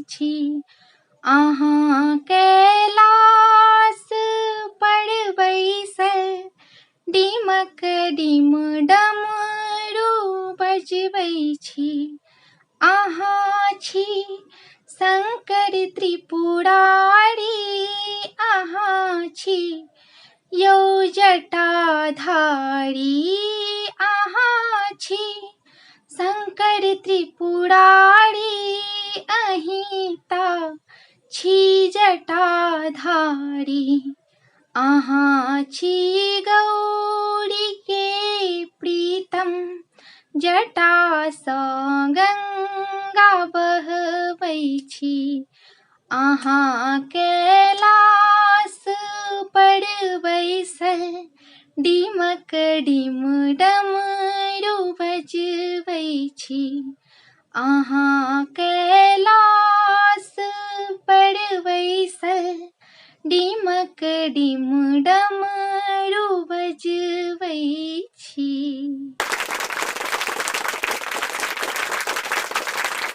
छी। अहाँ कैलाश पर बैसल डिमक डिम डमरू बजबै छी। अहाँ छी शंकर त्रिपुरारी, अहाँ छी यौ जटाधारी। अहाँ छी शंकर त्रिपुरारी, अहीं ता छी जटाधारी। अहाँ छी गौरी के प्रीतम, जटा सँ गंगा बहबै छी। अहाँ कैलाश पर बैसल डिमक डिम डमरू बजबै छी। अहाँ कैलाश पर बैसल डिमक डिम डमरू बजबै